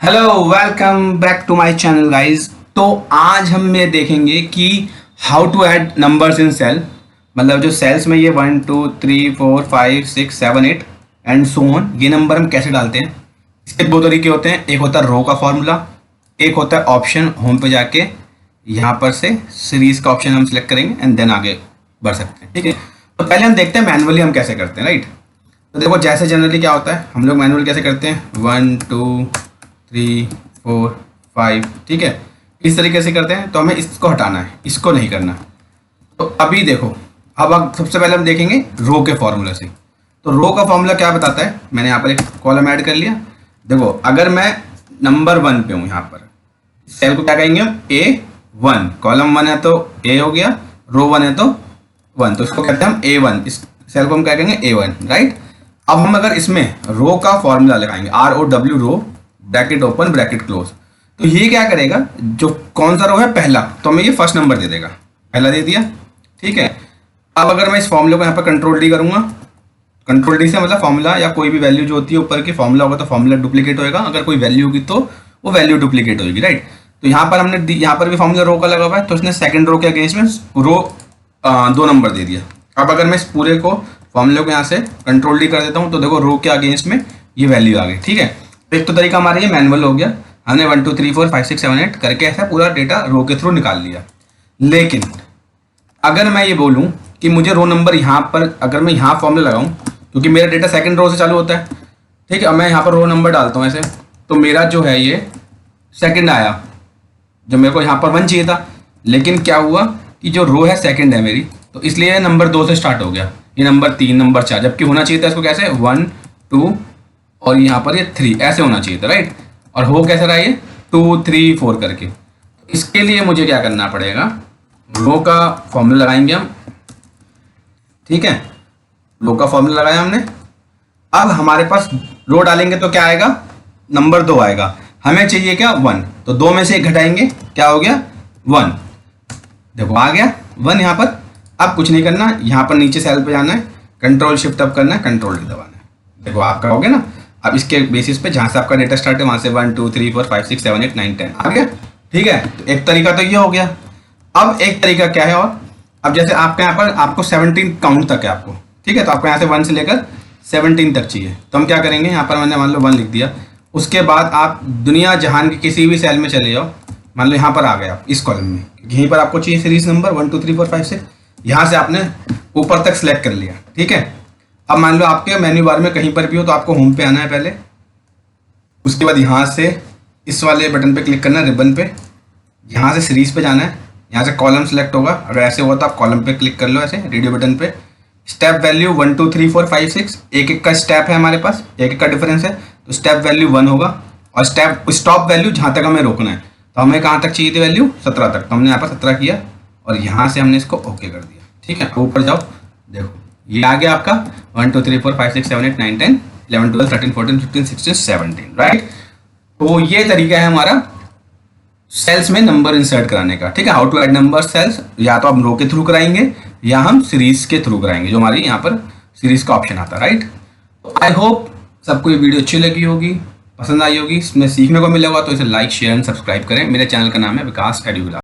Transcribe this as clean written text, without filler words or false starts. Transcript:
Hello, welcome back to my channel guys. तो आज हम ये देखेंगे कि how to add numbers in cell, मतलब जो सेल्स में ये 1 2 3 4 5 6 7 8 एंड सो ऑन, ये नंबर हम कैसे डालते हैं। इसके दो तरीके होते हैं, एक होता है रो का फॉर्मूला, एक होता है ऑप्शन। होम पे जाके यहाँ पर से सीरीज का ऑप्शन हम सिलेक्ट करेंगे एंड देन आगे बढ़ सकते हैं। ठीक है, तो पहले हम देखते हैं मैनुअली हम कैसे करते हैं। राइट, तो देखो जैसे जनरली क्या होता है, हम लोग मैनुअल कैसे करते हैं 1 2 3 4 5, ठीक है, इस तरीके से करते हैं। तो हमें इसको हटाना है, इसको नहीं करना। तो अभी देखो, अब सबसे पहले हम देखेंगे रो के फॉर्मूले से। तो रो का फॉर्मूला क्या बताता है, मैंने यहाँ पर एक कॉलम ऐड कर लिया। देखो अगर मैं नंबर 1 पे हूँ, यहाँ पर सेल को क्या कहेंगे हम, A1। कॉलम 1 है तो A हो गया, रो 1 है तो 1, तो इसको कहते हैं हम A1। इस सेल को हम क्या कहेंगे A1। राइट, अब हम अगर इसमें रो का फॉर्मूला लगाएंगे ROW, रो ब्रैकेट ओपन ब्रैकेट क्लोज, तो ये क्या करेगा, जो कौन सा रो है पहला, तो हमें ये फर्स्ट नंबर दे देगा, पहला दे दिया। ठीक है, अब अगर मैं इस फॉर्मूले को यहाँ पर कंट्रोल डी करूंगा, कंट्रोल डी से मतलब फॉर्मूला या कोई भी वैल्यू जो होती है ऊपर की, फॉर्मूला होगा तो फॉर्मूला डुप्लीकेट होएगा, अगर कोई वैल्यू होगी तो वो वैल्यू डुप्लीकेट होगी। राइट, तो यहाँ पर हमने यहाँ पर भी फॉर्मूला रो का लगा हुआ है, तो उसने सेकंड रो के अगेंस्ट में रो 2 नंबर दे दिया। अब अगर मैं इस पूरे को फॉर्मूले को यहाँ से कंट्रोल डी कर देता हूँ, तो देखो रो के अगेंस्ट में ये वैल्यू आ गई। ठीक है, तो एक तो तरीका हमारा ये मैनुअल हो गया, हमने 1 2 3 4 5 6 7 8 करके ऐसा पूरा डेटा रो के थ्रू निकाल लिया। लेकिन अगर मैं ये बोलूँ कि मुझे रो नंबर यहाँ पर, अगर मैं यहाँ फॉर्मूला लगाऊँ, क्योंकि मेरा डेटा सेकंड रो से चालू होता है। ठीक है, अब मैं यहाँ पर रो नंबर डालता हूँ ऐसे, तो मेरा जो है ये सेकंड आया, जो मेरे को यहाँ पर 1 चाहिए था। लेकिन क्या हुआ कि जो रो है सेकंड है मेरी, तो इसलिए नंबर 2 से स्टार्ट हो गया, ये नंबर 3 नंबर 4, जबकि होना चाहिए था इसको कैसे 1 2 और यहाँ पर ये 3 ऐसे होना चाहिए था। राइट, और हो कैसे रहा ये 2 3 4 करके। इसके लिए मुझे क्या करना पड़ेगा, रो का फॉर्मूला लगाएंगे हम। ठीक है, रो का फॉर्मूला लगाया हमने। अब हमारे पास रो डालेंगे तो क्या आएगा, नंबर 2 आएगा। हमें चाहिए क्या 1, तो 2 में से 1 घटाएंगे, क्या हो गया 1। देखो आ गया 1 यहाँ पर। अब कुछ नहीं करना, यहाँ पर नीचे सेल पे जाना है, कंट्रोल शिफ्ट अप करना है, कंट्रोल डी दबाना है। देखो आप कहोगे ना, अब इसके बेसिस पे जहाँ से आपका डेटा स्टार्ट है वहाँ से 1 2 3 4 5 6 7 8 9 10 आ गया। ठीक है, तो एक तरीका तो ये हो गया। अब एक तरीका क्या है और, अब जैसे आपके यहाँ पर आपको 17 काउंट तक है आपको। ठीक है, तो आपको यहाँ से 1 से लेकर 17 तक चाहिए, तो हम क्या करेंगे, यहाँ पर मैंने मान लो 1 लिख दिया। उसके बाद आप दुनिया जहान के किसी भी सेल में चले जाओ, मान लो यहाँ पर आ गए आप इस कॉलम में, यहीं पर आपको चाहिए सीरीज नंबर 1 2 3 4 5 6, यहाँ से आपने ऊपर तक सिलेक्ट कर लिया। ठीक है, अब मान लो आपके मेन्यू बार में कहीं पर भी हो, तो आपको होम पे आना है पहले, उसके बाद यहाँ से इस वाले बटन पे क्लिक करना है, रिबन पे, यहाँ से सीरीज पे जाना है, यहाँ से कॉलम सेलेक्ट होगा। अगर ऐसे हुआ तो आप कॉलम पे क्लिक कर लो ऐसे रेडियो बटन पे। स्टेप वैल्यू 1 2 3 4 5 6, एक एक का स्टेप है हमारे पास, एक एक का डिफरेंस है, तो स्टेप वैल्यू 1 होगा। और स्टॉप वैल्यू जहाँ तक हमें रोकना है, तो हमें कहाँ तक चाहिए थी वैल्यू 17 तक, तो हमने यहाँ पर 17 किया और यहाँ से हमने इसको ओके कर दिया। ठीक है, ऊपर जाओ, देखो ये आ गया आपका 1 2 3 4 5 6 7 8 9 10 11 12 13 14 15 16 17। राइट, तो ये तरीका है हमारा सेल्स में नंबर इंसर्ट कराने का। ठीक है, how to add number cells, या तो हम रो के थ्रू कराएंगे या हम सीरीज के थ्रू कराएंगे, जो हमारी यहाँ पर सीरीज का ऑप्शन आता है। राइट, तो आई होप सबको ये वीडियो अच्छी लगी होगी, पसंद आई होगी, इसमें सीखने को मिला होगा, तो इसे लाइक शेयर एंड सब्सक्राइब करें। मेरे चैनल का नाम है विकास एडुला।